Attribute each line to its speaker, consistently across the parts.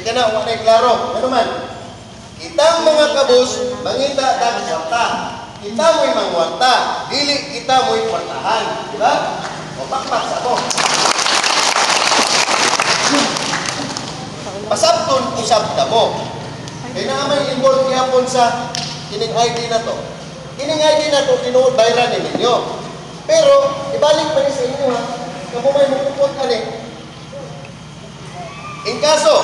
Speaker 1: ka na, wala na klaro. Ano man? Kitang mga kabus, mangita tag kwarta. Kita mo'y mangwarta, dili kita mo'y kwartahan. Di ba? O pakpak sa mo. Pasabton, usab ta mo. Kaya na may involved yapon sa kining ID na to. Kining ID na to, tinuod bayran ninyo. Pero, ibalik pa rin sa inyo ha, kung may mukupot ka rin. In kaso,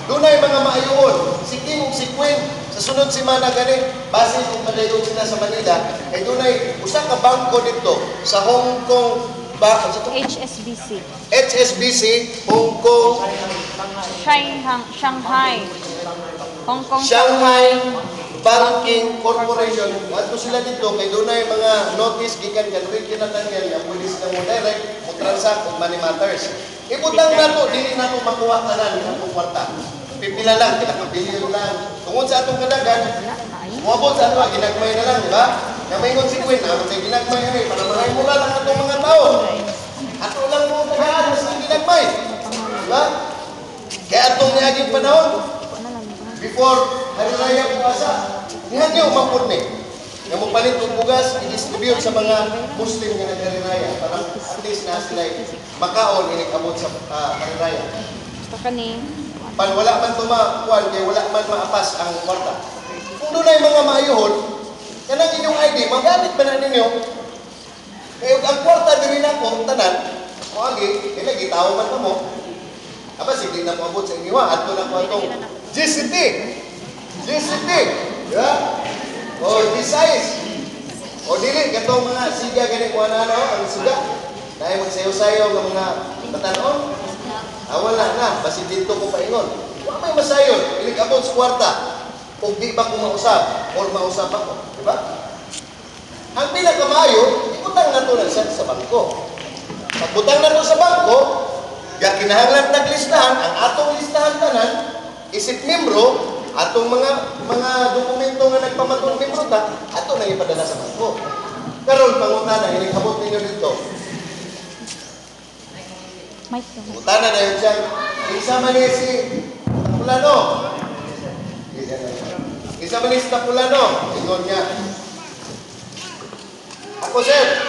Speaker 1: doon ay mga maayuon, si King o si Queen, sa sunod simana gani, base kung madayon sila sa Manila, ay doon ay usa ka bangko dito sa Hong Kong,
Speaker 2: HSBC.
Speaker 1: HSBC, Hong Kong,
Speaker 2: Shanghai. Hong Kong,
Speaker 1: Shanghai Banking Corporation. Ato sila dito, kay doon ay mga notice, gikan kanwig kinatanggal, na pwede sila mo direct, mo transact, kung money matters. Ibutang na to, dili na to makuha tanan ng kwarta. Pipila lang, kinakapilyo lang. Tungod sa atong kadagan, umabot sa ato, ginagmay na lang, di ba? Namaingon si Queen, ako sa ginagmay na rin, para maray mula lang atong mga tao. Ato lang mo tagaan, mas ginagmay. Di ba? Kaya atong niaging panahon, before Hari-Raya Puasa, niya umapot ni. Nga mo palit ng bugas, i-distribute sa mga Muslim nga nag-Hari-Raya para at least na sila makaon inikabot sa Hari-Raya.
Speaker 2: Gusto ka ni?
Speaker 1: Pan wala man tumakuan, kaya wala man maapas ang kwarta. Kung doon ay mga maayuhon, kanang inyong ID, magamit ba na ninyo? Kaya ang kwarta din na po, tanan, mo agi, ilagi, tao man ka mo. Aba, sige na po abot sa inyo, ato na po itong GCT. GCT. Yeah? O, G-size. O, dili, katong mga siga ganit mo na, ang siga. Dahil magsayo-sayo ng mga batanon. Wala na, basi dito ko paingon. Wala may masayon, ilig-abot sa kwarta. O di ba ko mausap, or mausap ako. Diba? Ang pinakamayo, ibutang na ito lang sa bangko. Pagbutang na ito sa bangko, kinahanglan naglistahan, ang atong listahan tanan, isip membro, atong mga dokumento nga nagpamatong membro ta, ato na ipadala sa bangko. Karon pangutana, ilig-abot ninyo dito. Utana na yun siyang, isa man si Tapulano. Isa man si Tapulano. Ingon niya. Ako, sir.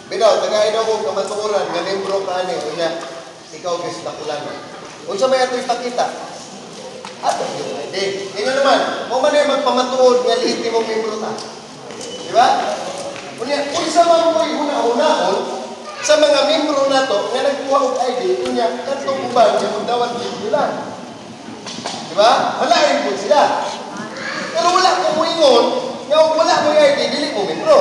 Speaker 1: Bino, tagay daw kong kamatukuran, nga membro ka ani. Unya, ikaw kay si Tapulano. Unsa may ato ipakita? Ato yung ID. Tingnan naman, kung man yung magpamatuod, nga lihiti mong membro ta. Diba? Unya, unsa man mo'y una-unahon, sa mga membro na to, nga nagkuha og ID, kunya, katong uban, nga magdawat video lang. Diba? Malain po sila. Pero wala ko mo ingon, nga wala mo yung ID, dili mo membro.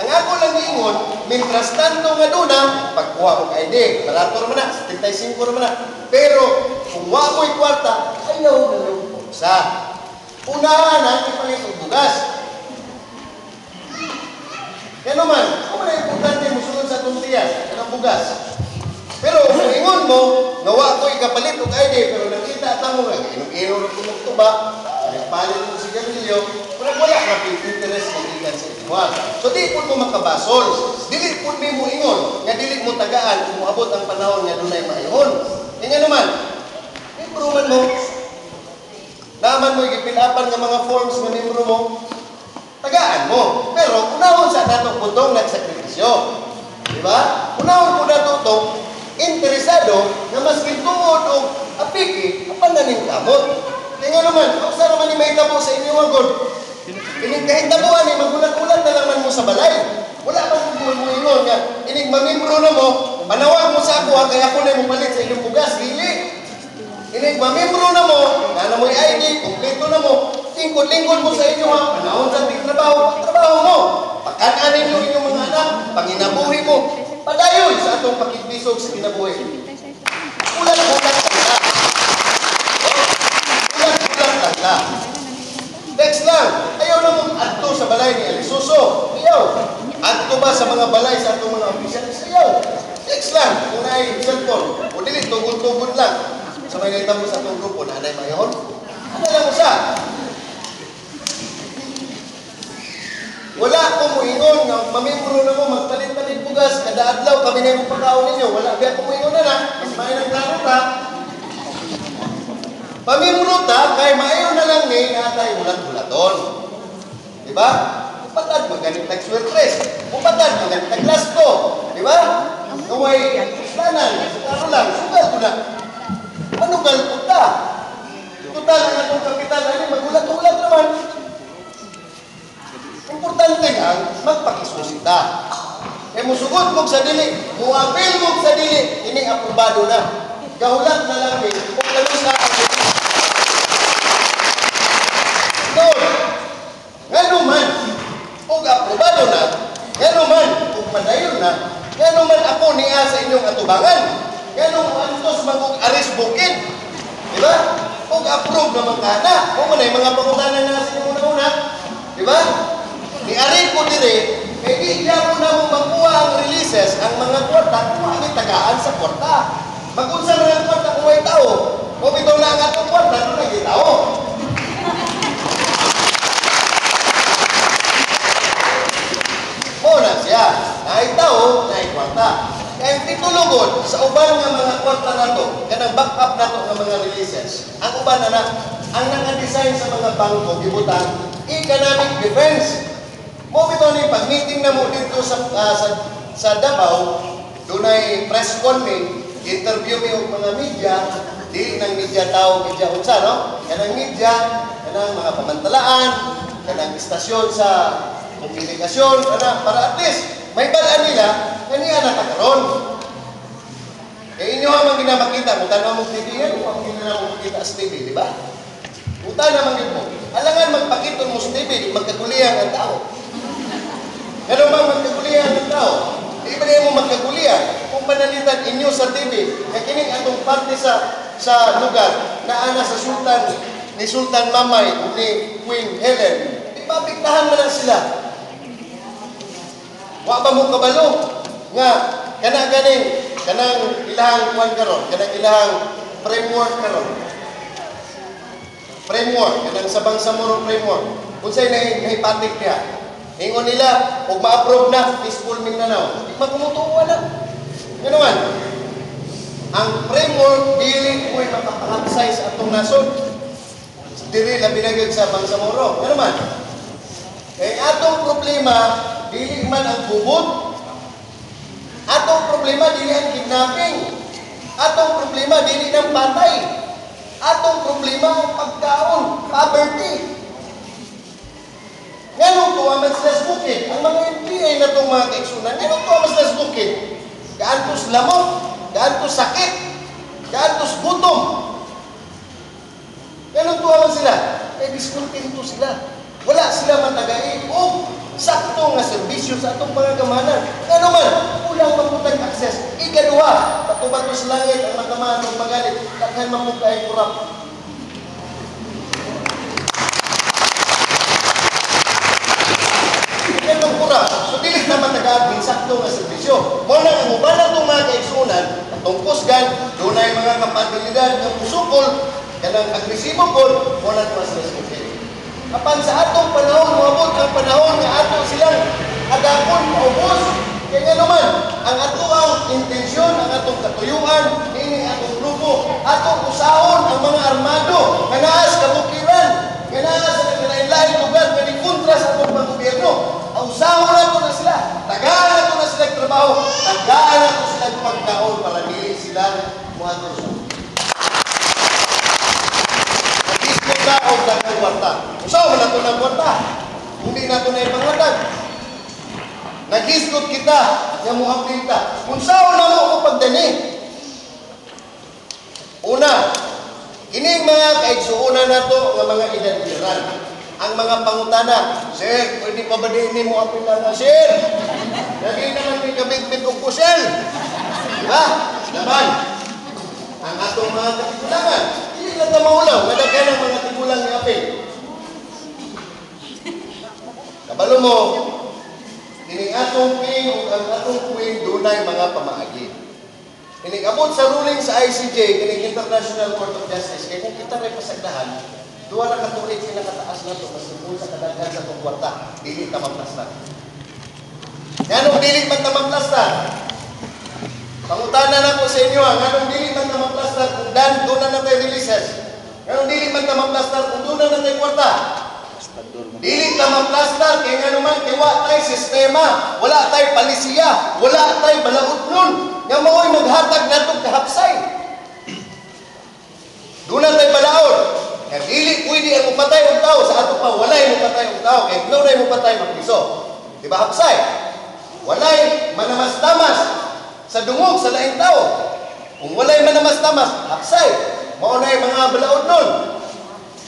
Speaker 1: Ang ako lang ingon, mientras tanto nga doon pagkuha og ID, barato naman na, 75 naman na. Pero, kung wala mo'y kwarta, ayaw na lang po sa. Unahan na, ipalit ang bugas. Kaya naman, kung na importante mo sunod sa tuntiyan, ang bugas. Pero kung ingon mo, nawa ko ikapalit o ID, pero nakita at mo nga, inom-inom na kumukto ba, nagpalit mo si Gabrielio, wala ka interest na ikan sa inuwan. So di po mo makabasol, dili po mo ingon, nga dili mo tagaan, kung abot ang panahon nga doon ay maihon. Yan naman, membruman mo, naman mo ipilapan ng mga forms ng membro mo, tagaan mo. Pero, unahon sa natong putong nagsakripisyo. Diba? Unahon po nato itong interesado na maski tungod o apiki, apananing kamot. Kaya nga naman, kung saan naman may tabo sa inyo agod, kahit tabuan, magulat-ulat na lang man mo sa balay. Wala pa mo ingon nga, inig mamembro na mo, panawag mo sa ako, kaya ako na mo palit sa inyong bugas, dili. Inig mamembro na mo, na mo'y ID, kumpleto na mo, lingkod-lingkod mo sa inyo ha, panahon sa trabaho, pagtrabaho mo. Pagkananin nyo inyong mga anak, panginabuhi mo, padayon sa atong pakibisog sa kinabuhi. Ulat-ulat lang. Ulat-ulat lang. Next lang, ayaw na mong adto sa balay ni Alisuso. Ayaw. Adto ba sa mga balay sa atong mga opisyan? Ayaw. Next lang, kung na-ay cellphone, o dili, tugod-tugod lang. Sa may naitang mo sa atong grupo, nanay mayon? Ano lang mo sa? Wala ko mo ingon nga mamembro na mo magpalit-palit bugas kada adlaw kami na yung pagkaon ninyo. Wala biya ko mo ingon na lang. Mas may nang klaro ka. Pamimuluta, kay maayo na lang ni nga tayo ulat-ulaton. Diba? Upatad, magalit nag-swertres. Upatad, magalit nag-lasto. Diba? Kaway, islanan, klaro lang, sugal ko na. Manugal po ta. Total, ang atong kapital, magulat-ulat naman. Importante nga, magpakisusita. E musugod mo sa dili, muapil mo sa dili, ini aprobado na. Gahulat na lang eh, kung ano sa doon. Nga naman, kung aprobado na, nga naman, kung padayon na, nga naman ako niya sa inyong atubangan. Nga naman antos mag-arrest bukid. Diba? Kung approve naman ka na, kung manay mga pangutanan na sa inyong una-una. Diba? Ni-arrest ko dire, eh di iya ko na mong magkuha ang releases, ang mga kwarta, kung ang tagaan sa kwarta. Mag-unsa na ang kwarta kung may tao. Kung ito na ang atong kwarta, ito na yung tao. Muna siya, naay tao, naay kwarta. Kaya titulugod sa uban nga mga kwarta na ito, kanang back-up na ito ng mga releases. Ang uban na ang naka-design sa mga bangko, gibutan, economic defense. Mo bitaw ni pag-meeting na mo dito sa Davao, doon ay press con me, interview me og mga media, di nang media tao, media unsa, no? Kanang media, kanang mga pamantalaan, kanang istasyon sa komunikasyon, para at least may balaan nila, kaniya nakakaroon. Kaya inyo ang ginamakita, kung tanaw mong TV yan, kung ang ginawa mong makita sa TV, di ba? Kung tanaw mong mo, alangan magpakito mo sa TV, magkagulihan ang tao. Ano bang magkagulihan ng tao? Di ba niya mo magkagulihan? Kung panalitan inyo sa TV, kakining atong parte sa lugar na ana sa Sultan, ni Sultan Mamay o ni Queen Helen, di ba bigtahan mo lang sila? Wa ba mo kabalo? Nga, kanang ilahang kuwan karon, kanang ilahang framework karon. Framework, kanang sabang samuro framework. Kung sa'yo nahipatik niya, ingon nila, kung ma-approve na, peaceful Mindanao. Di magkumutuwa na. Ganoon. Ang framework, dili ko'y makapakaksay sa atong nasod. Dili na binagag sa Bangsamoro. Ganoon. Kaya atong problema, dili man ang bubod. Atong problema, dili ang kidnapping. Atong problema, dili ng patay. Atong problema, ang pagkaon, poverty. Ganun to ang mas bukid. Ang mga NPA na itong mga kaigsunan, ganun to ang mas bukid. Gaantos lamok, gaantos sakit, gaantos gutom. Ganun to ang sila. Eh, discontento sila. Wala sila matagay o sakto nga serbisyo sa atong mga kamahanan. Ano man, kulang maputang access. Ikaduha, patubato sa langit ang mga kamahanan ng magalit. Takhan mamukay kurap. So, dilit naman nag-aabing sakto nga servisyo. Muna ang uban na itong mga kaigsunan, itong kusgan, doon ay mga kapabilidad ng musukol, kanang agresibo ko, muna ito mas responsible. Kapan sa atong panahon, maabot ang panahon nga ato silang agakon, maubos. Kaya nga naman, ang atong intensyon, ang atong katuyuan, ini atong grupo, atong usahon ang mga armado, kanaas kabukiran, kanaas sa kanilain lugar, kani kontra sa atong pang-gobyerno. Usahon na ito na sila. Tagaan na ito na sila trabaho. Tagaan na ito sila pagkaon para dili sila muhator sa. Nag-isip na o dagang kwarta. Usahaw na ito ng kwarta. Hindi na ito na ipanglatag. Nag-isip kita na muhapilta. Usahaw na mo o pagdani. Una, kining mga kaigsuunan na ito ng mga edad-edaran. Ang mga pangutana, Sir, pwede pa ba din mo apil na Sir? Lagi naman may kabit-bit o kusel. Diba? Naman, ang atong mga katigulangan, hindi lang na maulaw, madagyan ang mga tigulang ni apil. Kabalo mo, kining atong king o ang atong queen, dunay mga pamaagi. Kining abot sa ruling sa ICJ, kining International Court of Justice, kaya kung kita rin pasagdahan, duwa na katulit pinakataas na ito mas tungkol sa kadaghan sa itong kwarta. Dili tamang-plastan. Ganong dili man tamang-plastan? Pangutanan na ko sa inyo, ganong dili man tamang-plastan kung doon na tayo releases. Ngayon, dili man ta maplastar kung doon na tayo kwarta. Dili ta maplastar, kaya nga naman, kaya wala tayo sistema, wala tayo palisiya, wala tayo balaod nun. Nga mao'y maghatag na itong kahapsay. Doon na tayo balaod. Kaya dili pwede ang upatay ang tao, sa ato pa, walay mo patay ang tao, kaya no na mo patay magpiso. Diba hapsay? Walay manamas-tamas sa dungog sa laing tao. Kung walay manamas-tamas, hapsay. Maunay mga balaod nun.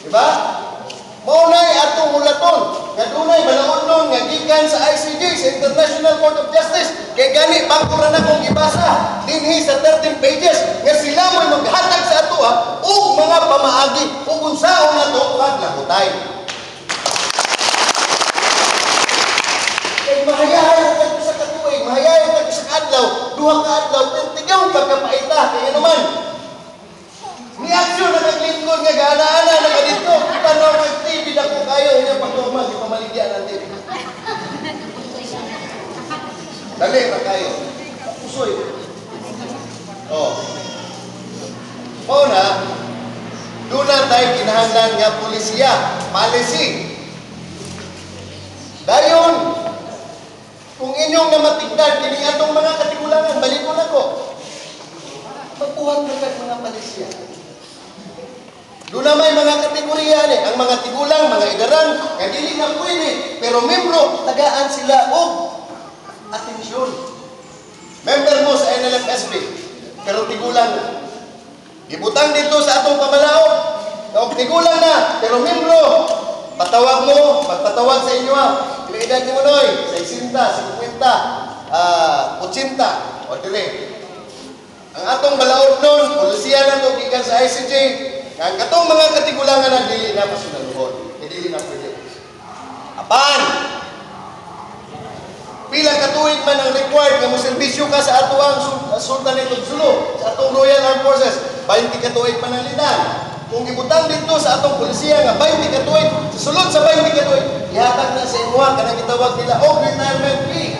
Speaker 1: Diba? Maunay atong ulaton. Kadunay balaod nun nga gikan sa ICJ, sa International Court of Justice. Kay gani bangko na kong ibasa dinhi sa 13 pages nga sila mo'y maghatag sa ato ug mga pamaagi ug unsaon nato kaglahutay. Kay mahayahay ka sa katuig, mahayahay ka sa adlaw, duha ka adlaw, tigaw pagkapaita kay naman. Ni aksyon na naglingkod nga gaana-ana na ka dito. Tanaw ng TV na ko kayo. Hindi pagkuma, di pamaligyan ng TV. Dali na kayo. Pusoy. Oh. Mauna, doon na tayo kinahanglan nga polisiya. Policy. Dayon, kung inyong namatigdan, kini atong mga katigulangan, balikon ako. Magbuhat na kayo mga polisiya. Doon na may mga kategorya ni, ang mga tigulang, mga idaran, nga dili na pwede, pero membro, tagaan sila og atensyon. Member mo sa NLFSB, pero tigulang na. Gibutang dito sa atong pamalaot, na og tigulang na, pero membro, patawag mo, magpatawag sa inyo Pila edad ni mo noy, 60, 50, 80, o dire. Ang atong balaod nun, polisiya na to, gikan sa ICJ, ang katong mga katigulangan na dili na pasinaluhon, dili na pwede. Apan, pila katuig man ang required nga moserbisyo ka sa ato ang Sultanate of Sulu, sa atong Royal Armed Forces, 20 katuig man ang litan. Kung gibutang dito sa atong polisiya nga 20 katuig, sa sulod sa 20 katuig, ihatag na sa imuha kanang gitawag nila og retirement fee.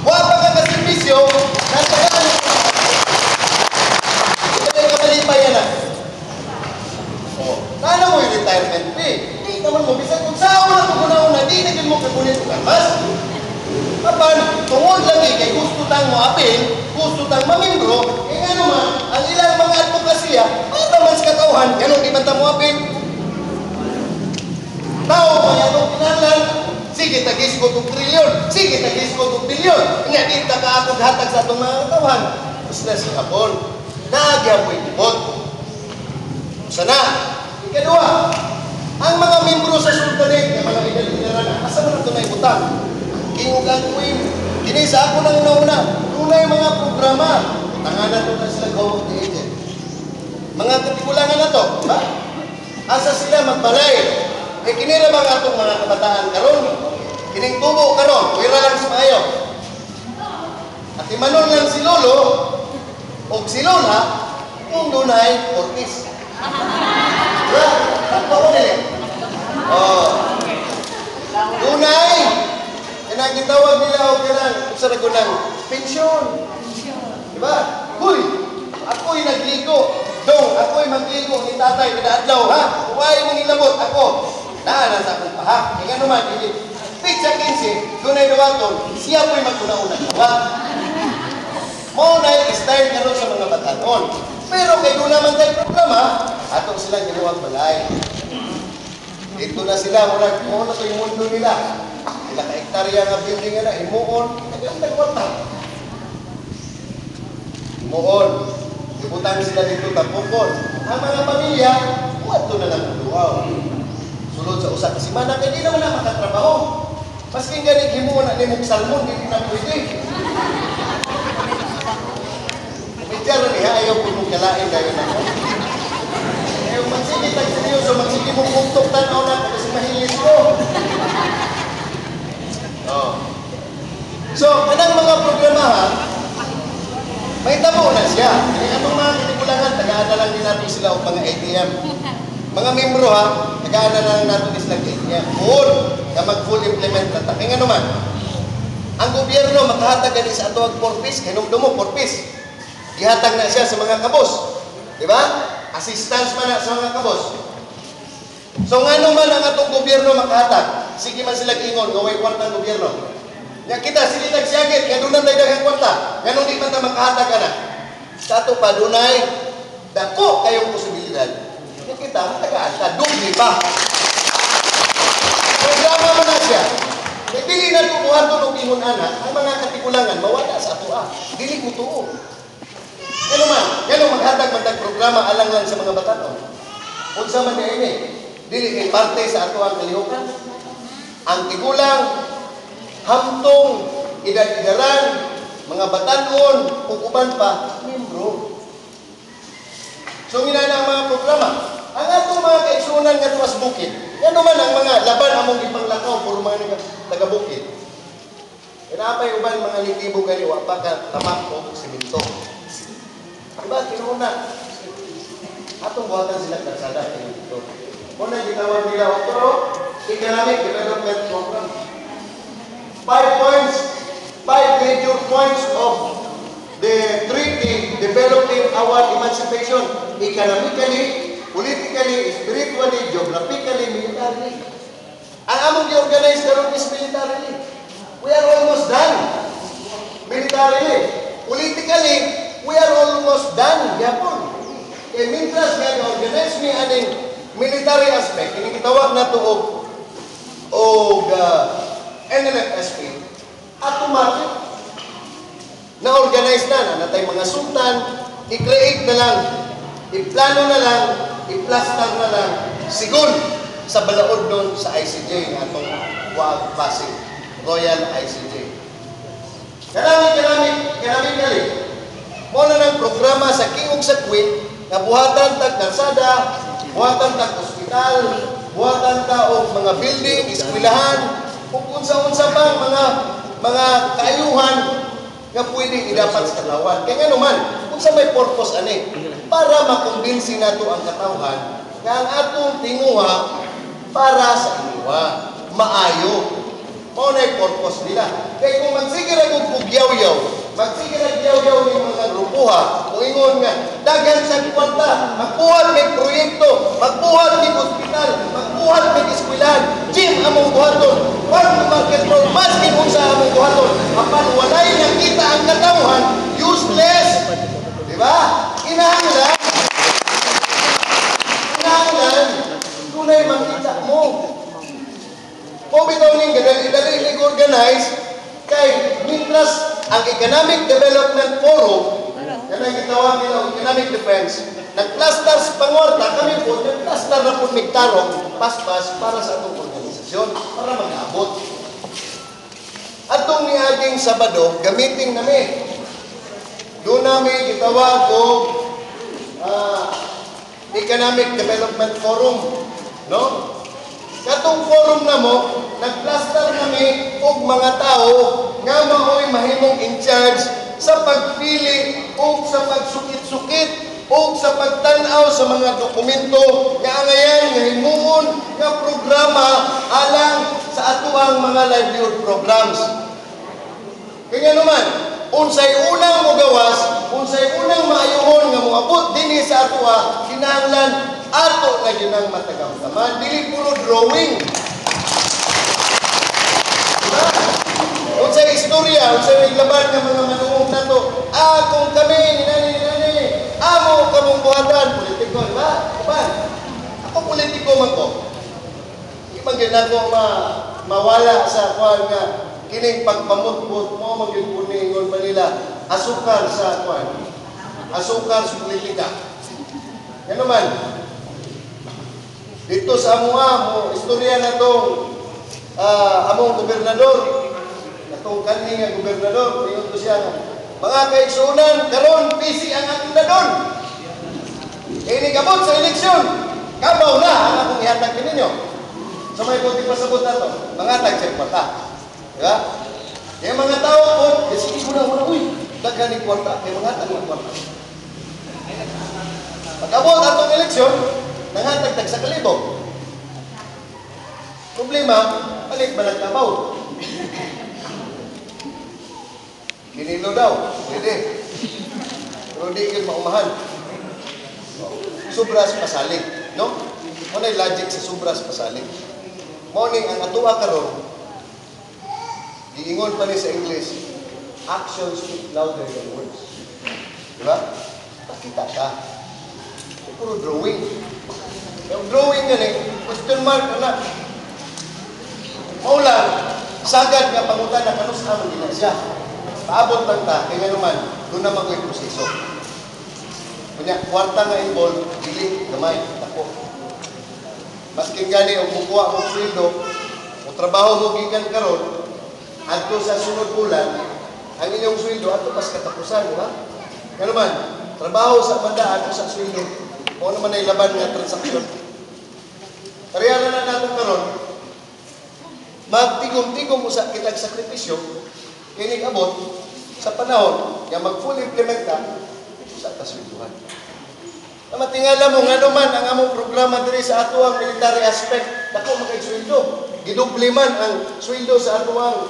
Speaker 1: Wa pa ka kaserbisyo, natagaan. Ito tayo kapalipay yan Nana mo yung retirement fee. Hindi naman mo, bisan kung saan na kung una-una, di na mo kagunin kung armas. Kapan, tungod lagi kay gusto tang mo apil, gusto tang mamimbro, kaya nga naman, ang ilang mga advokasya, para naman sa katauhan, ganun di ba ta mo apil? Tao, may atong kinalan, sige tagis ko 2 trilyon, sige tagis ko 2 bilyon, nga di ta kaakog hatag sa atong mga katauhan. Basta sa kapon, nagya mo'y libot. Sana, ikadua, ang mga membro sa Sultanate, ng mga idal-idaran, asa mo na ito na ibutang? Kingugan ko yun. Kini sa ako nang nauna, tunay mga programa. Tanganan ko na sila gawag ni agent. Mga katigulangan na to, ha? Asa sila magbalay? Eh, kinira mga itong mga kabataan karon. Kining tubo karon, wira lang sa mayo. At imanon lang si Lolo, o si Lola, kung dunay orkis. Diba? Takbo ko nila. Dunay! Kinagitawag nila o kanang sa ragunang pensyon. Diba? Huy! Ako'y nagligo. Dong, ako'y magligo ni tatay kada adlaw, ha? Huwag mong ilabot ako. Naanan sa akong pahak. Kaya naman, pizza 15, dunay duwaton, siya po'y maguna-una. Diba? Monay, style karon sa mga batanon. Pero kay doon naman tayo programa, atong silang ginuwag balay. Dito na sila, murag mo na ito yung mundo nila. Sila ka-hektarya nga building na, imuon, nagkakwarta. Imuon, ibutang sila dito tapukon. Ang mga pamilya, buwato na lang ang luaw. Sulod sa usa kasi mana, kaya di naman na makatrabaho. Maski nga himuon na ni mong salmon, hindi na pwede. Medya rin ayaw po mong kalain dahil ako. Ayaw magsige tag seryoso, magsige mong puntok tanaw na kasi mahilis ko. So, kanang mga programahan, may tabo na siya. Kaya itong mga kinikulangan, tagaan na lang din natin sila o mga ATM. Mga membro tagaan na lang natin sila ATM. Full, na mag-full implement na. Kaya nga naman, ang gobyerno makahatag ganit sa atuwag 4 piece, kinumdumo 4 piece. Ihatag na siya sa mga kabos. Di ba? assistance man na sa mga kabos. So nga naman ang atong gobyerno makahatag, sige man sila ingon, gaway kwarta ng gobyerno. Nga kita, sige nagsiyagit, nga doon tayo daghang kwarta, nga nung di man ta makahatag na. Sa ato pa, dunay, dako kayong posibilidad. Nga kita, matagaan ka, doon pa. Programa mo na siya. E dili na tubuhan to ng ingon anak, ang mga katikulangan, mawala sa ato dili mo tuo. Ganun maghatag man programa alang lang sa mga batanon. Unsa man ini, dili kay parte sa ato ang kalihukan. Ang tigulang, hamtong, edad-edaran, mga batanon, ug uban pa, membro. So ginana ang mga programa. Ang atong mga kaigsunan nga tuwas bukid, yan naman ang mga laban among ipanglakaw puro mga taga-bukid. Inapay uban mga nitibo gani wa pa ka tamak o simento. Diba, kinuuna. Atong buhatan sila kalsada dito. Muna gitawag nila otro economic development program. 5 points, 5 major points of the treaty developing our emancipation economically, politically, spiritually, geographically, militarily. Ang among gi-organize karon is militarily. We are almost done. Militarily. Politically, we are almost done. Yapon. Kaya mintras nga gi-organize mi aning military aspect, ini gitawag na to og NLFSP, automatic na-organize na natay mga sultan, i-create na lang, i-plano na lang, i-plaster na lang, sigon sa balaod nun sa ICJ nga itong Wag Pasig, Royal ICJ. Kanami, mo na ng programa sa Kiong sa Kuwait na buhatan tag kalsada, buhatan tag ospital, buhatan ta og mga building, eskwelahan, kung unsa-unsa pang mga kaayuhan nga pwede idapat sa katawan. Kaya nga naman, kung sa may purpose ani, para makumbinsi nato ang katawhan nga ang atong tinguha para sa inuwa, maayo. Mao na yung purpose nila. Kaya kung magsigir ang bugyaw-yaw, magsigir ang yaw-yaw ng mga grupuha, kung ingon nga, dagan sa kwarta, magbuhat may proyekto, magbuhat may hospital, magbuhat may eskwelahan, gym among buhaton, farm market road, masking unsa among buhaton, apan walay nakita ang katawhan, useless. Diba? Kinahanglan, tunay makita mo. Kung bitaw ning dali organize kay mintras ang Economic Development Forum, yan ang gitawag nila Economic Defense, nag-cluster sa pangorta, kami po, nag-cluster na po migtarong, paspas para sa atong organisasyon, para mag-abot. Atong niaging Sabado, gamitin namin. Doon namin gitawag o Economic Development Forum, no? Katong forum na mo, nag-cluster kami og mga tao nga mao'y mahimong in charge sa pagpili o sa pagsukit-sukit o sa pagtanaw sa mga dokumento nga angayan nga himuon nga programa alang sa atuang mga livelihood programs. Kaya naman, unsay unang mogawas, unsay unang maayuhon nga moabot dinhi sa atoa, kinahanglan ato na ginang matagamdaman, dili puro drawing. Diba? Unsay istorya, unsay naglaban nga mga manuong nato, kung kami, ninani, amo kamong buhatan, politiko, diba? Uban, ako politiko man ko. Di man ginako mawala sa kuwan nga, kining pagpamutbot mo, mag-ipuningon pa nila, asukar sa kuwan, asukar sa politika. Yan naman, dito sa mo, istorya na itong among gobernador, itong kani nga gobernador, tingin ko siya nga, mga kaigsunan, karon busy ang ating dadon. Inigabot sa eleksyon, kabaw na ang akong ihatag ninyo. So may kunti pasabot na ito, mga tag-check mata. Diba? Kaya mga tao po, sige muna, uy, daghan ni kwarta, kaya mga tag ng kwarta. Pag-abot atong eleksyon, nangatagtag sa kalibo. Problema, balik ba nagtabaw? Kinilo daw, pwede. Pero di yun maumahan. Sobras pasalig, no? Ano yung logic sa sobras pasalig? Morning, ang atuwa karon, giingon pa ni sa English, actions speak louder than words. Diba? Pakita ka. Puro drawing. Yung drawing yan question mark na. Maulang, sagad nga pangutan na kanus naman gina siya. Paabot lang ta, kaya naman, doon naman ko yung proseso. Kunya, kwarta nga involved, dili, gamay, tako. Maskin gani, o mukuha mo sweldo, o trabaho mo gikan karon, adto sa sunod bulan, ang inyong sweldo, adto pas katapusan, di ba? Kaya naman, trabaho sa banda, adto sa sweldo, o naman ay laban nga transaksyon. Kaya na natin karon, magtigom-tigom mo sa kitag sakripisyo, kinig abot, sa panahon, nga mag-full implement ka, sa kasweldohan. Na matingala mo, nga naman ang among programa diri sa ato ang military aspect, dako magkagsweldo. Giduble man ang sweldo sa ato ang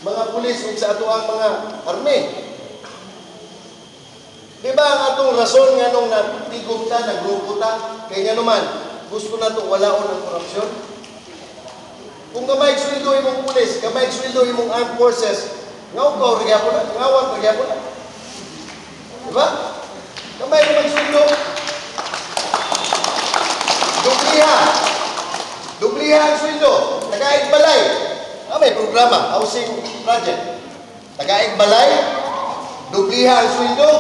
Speaker 1: mga pulis ug sa ato ang mga army. Di ba ang atong rason nga nung natigom ta, nagrupo ta, kaya nga naman, gusto na itong walaon ang korupsyon? Kung gamay sweldo imong pulis, gamay sweldo imong armed forces, ngaw ka, nagyapo na, ngawat, nagyapo na. Diba? Kamay na magsweldo. Dubliha ang sweldo. Tagaig balay. May programa, housing project. Tagaig balay, dubliha ang sweldo.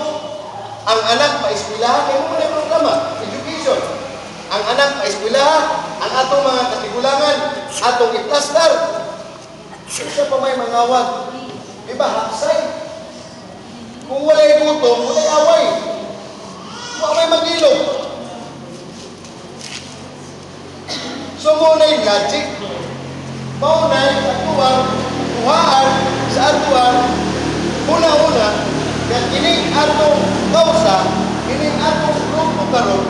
Speaker 1: Ang anak pa-eskwelahan, may mo na programa, education. Ang anak pa-eskwelahan, ang atong mga katigulangan, atong iplastar. Siya pa may mangawat. Diba, hapsay. Kung wala'y gutom, wala'y away. Kung may mag-ilog. So, muna'y logic. Mauna'y atuang, kuhaan sa atuang, una-una, kaya kining atong kausa, kining atong grupo karon,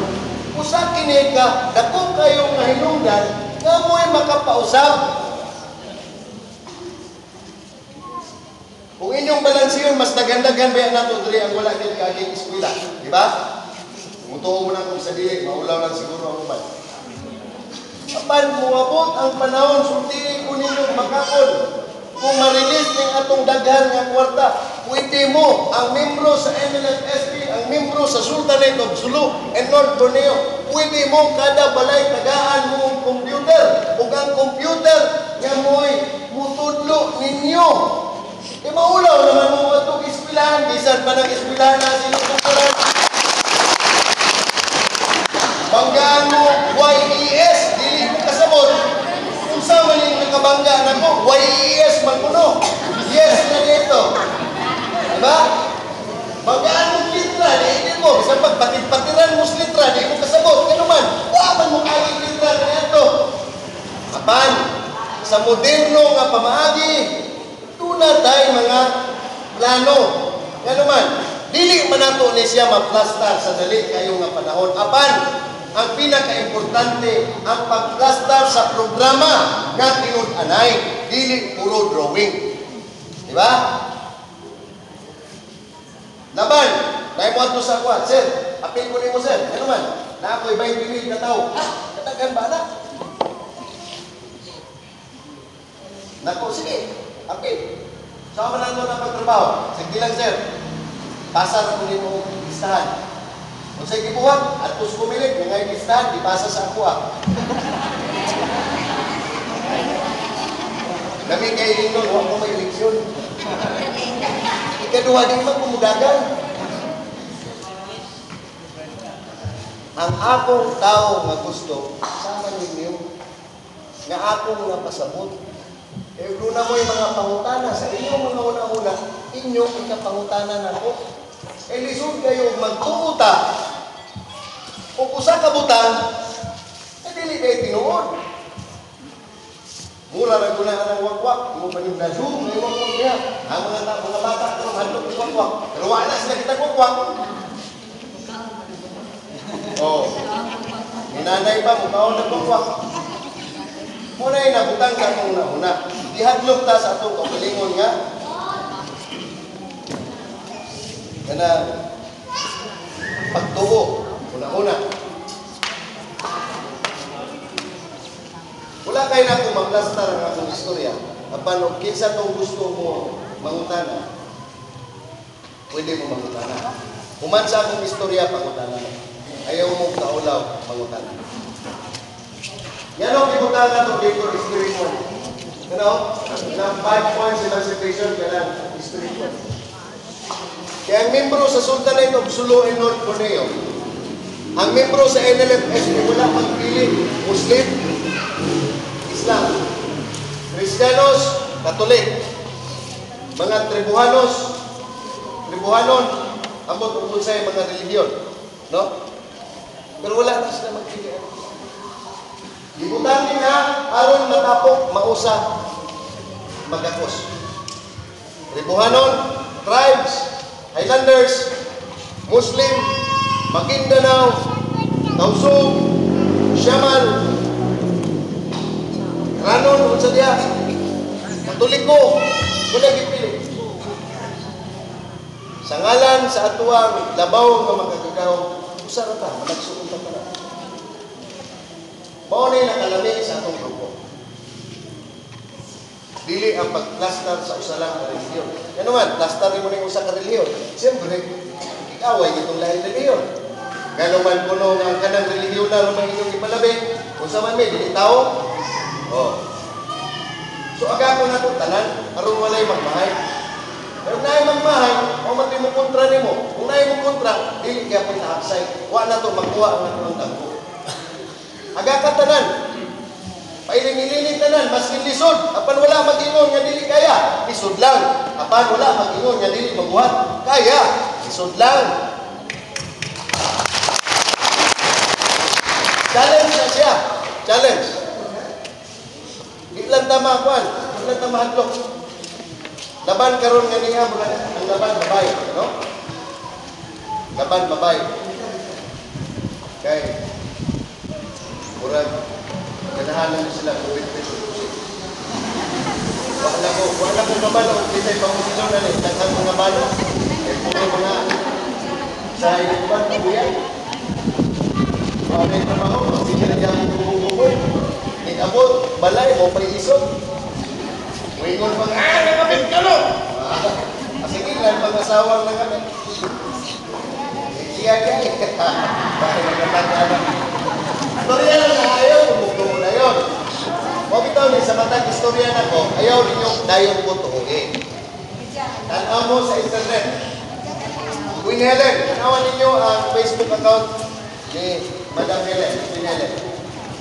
Speaker 1: usa kini ka, dako kayong nahinungdan, nga mo'y makapausap. Kung inyong balansiyon, mas nagandagan ba yan nato diri ang wala din kaging eskwela. Di ba? Mutuo mo na kung sa dilig, maulaw lang siguro ang uman. Apan, muabot ang panahon, sultinin ko ninyo makakon. Kung ma-release ng atong daghan ng kwarta, pwede mo ang membro sa MLFSP, ang membro sa Sultanate of Sulu and North Borneo, pwede mo kada balay tagaan mo ang computer. Ug ang computer nga mo'y mutudlo ninyo. E maulaw naman mo itong eskwelahan, bisan pa ng eskwelahan na sinutukuran. Banggaan mo, YES, dili mo kasabot. Kung sa maling nakabangga na mo, YES man kuno. Yes na dito. Diba? Banggaan mo litra, di mo. Bisan pagpatid-patiran mo litra, di mo kasabot. Kaya naman, waman mo kaging litra na ito. Apan, sa moderno nga pamaagi, tuna tayo mga plano. Nga naman, dili man nato ni siya maplastar sa dali kayo nga panahon. Apan, ang pinaka-importante, ang pagplastar sa programa nga tinud-anay, dili puro drawing. Di ba? Laban, dahil mo ato sa kuwan, sir, apil ko ni mo, sir. Ano man, na ako'y 20,000 na tao. Katagan ba na? Nako, sige. Apil. Saan man nato na pagtrabaho? Sige lang, sir. Pasar ko ni mo listahan. Kung sa'yo kibuhat, at tus kumilig, yung ngayon listahan, di pasa sa ako Dami kayo rin nun, huwag mo may eleksyon. Ikaduha din mo kumudagan. Ang akong tao nga gusto, sama ninyo, nga akong nga pasabot. Eh, doon na mo yung mga pangutana. Sa inyong mga una-una, inyong ikapangutana na ko. Eh, lisod kayo magtuuta. Kung usa ka butang, eh, dili kayo tinuod. Mura na guna ng wakwak. Mo pa yung na-zoom, may wakwak niya. Ang mga bata, handok yung wakwak. Pero wala sila kita wakwak. Oh. Minanay pa, mukhaon ng wakwak. Muna yung nabutang sa itong una. Ihadlok ta sa itong kapalingon nga. Kana pagtuo. Una Una. Wala kayo na kung maplastar ang akong istorya. Apan, kung kinsa itong gusto mo mangutana, pwede mo mangutana. Human sa akong istorya, pangutana. Ayaw mo kaulaw, mangutana. Yan ang ibutana itong dito, history mo. You know, ilang 5 points emancipation, kailan history mo. Kaya ang membro sa Sultanate of Sulu and North Borneo, ang membro sa NLF-SP, wala magpili, Muslim, Islam, Kristiyanos, Katolik, mga tribuhanon, ambot kung sa mga relihiyon, no? Pero wala na sila magpili. Ibutan din na, aron matapok, mausa, magkakos. Tribuhanon, tribes, Highlanders, Muslim, Maguindanao, Tausug, Shaman, Ranon, unsa diya, Katoliko, wala gipili. Sa ngalan sa atuang labaw nga magkagagaw, usara ta, malagsuon ta para. Mao ni nakalami sa atong grupo. Dili ang pagplastar sa usa lang ka relihiyon. Ano man, plastarin mo ning usa ka relihiyon. Siyempre, ikaway itong lain relihiyon. Gano man kuno nga kanang relihiyon na rumang inyong ipalabi, kung sa man may dili tao. Oh. So aga ko na ito tanan, aron walay magmahay. Pero naay magmahay, o mati mo kontra nimo. Kung naay mo kontra, dili kaya pitahaksay. Wa na to magkuha ang atong tagpo. Aga ka tanan. Pailing-ilini tanan, maskin lisod. Apan wala mag-ingon nga dili kaya, lisod lang. Apan wala mag-ingon nga dili magbuhat, kaya, lisod lang. Challenge na siya. Challenge. Di lang tama kwan, di lang tama hadlok. Laban karon nga niya, ang laban babae, no? Laban babae. Okay. Murag, ganahanan sila COVID-19. Wala ko kabalo, kita'y pangusilo na rin, daghang mga balo. Eh, puro mga sa inuman, kabuyan. Mga may trabaho, kasi kinadya mo tumubukoy. Abot, balay mo, pag-isog. Wingon pa nga, nakabit ka no! Kasi ilan, pag-asawang na kami. Iya-iya. Bakit nagkatanda? Istorya lang na ayaw, tumugtong na yun. Huwag ito, sa matang istorya na ko, ayaw ninyo dayon ko tuhuin. Tanaw mo sa internet. Queen Helen, tanawan ninyo ang Facebook account ni Madam Helen, Queen Helen.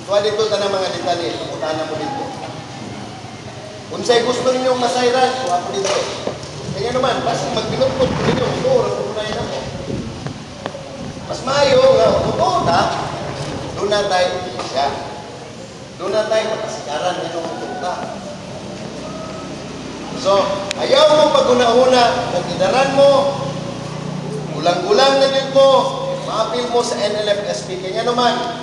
Speaker 1: Tuwa dito na mga detalye, pagkutana mo dito. Kung sa'y gusto ninyong masayran, tuwa po dito. Kaya naman, basta magpinupot ko ninyo, ito, rapunayin ako. Mas maayo nga, totoo na, doon na tayo, siya. Doon na tayo makasikaran ninyo tuta. So, ayaw mo pag-una-una, nagdidaran mo, gulang-gulang na din mo, maapil mo sa NLF-SP. Kaya naman,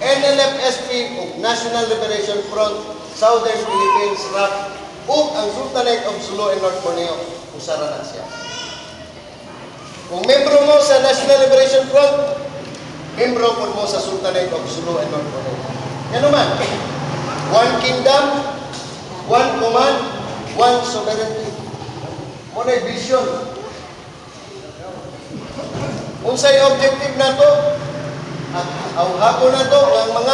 Speaker 1: NLF-SP o National Liberation Front, Southern Philippines, RAP, o ang Sultanate of Sulu and North Borneo, usara na siya. Kung membro mo sa National Liberation Front, membro po mo sa Sultanate of Sulu and North Borneo. Yan naman, one kingdom, one command, one sovereignty. Muna vision. Kung sa'yo objective na to, at hapon na to, ang mga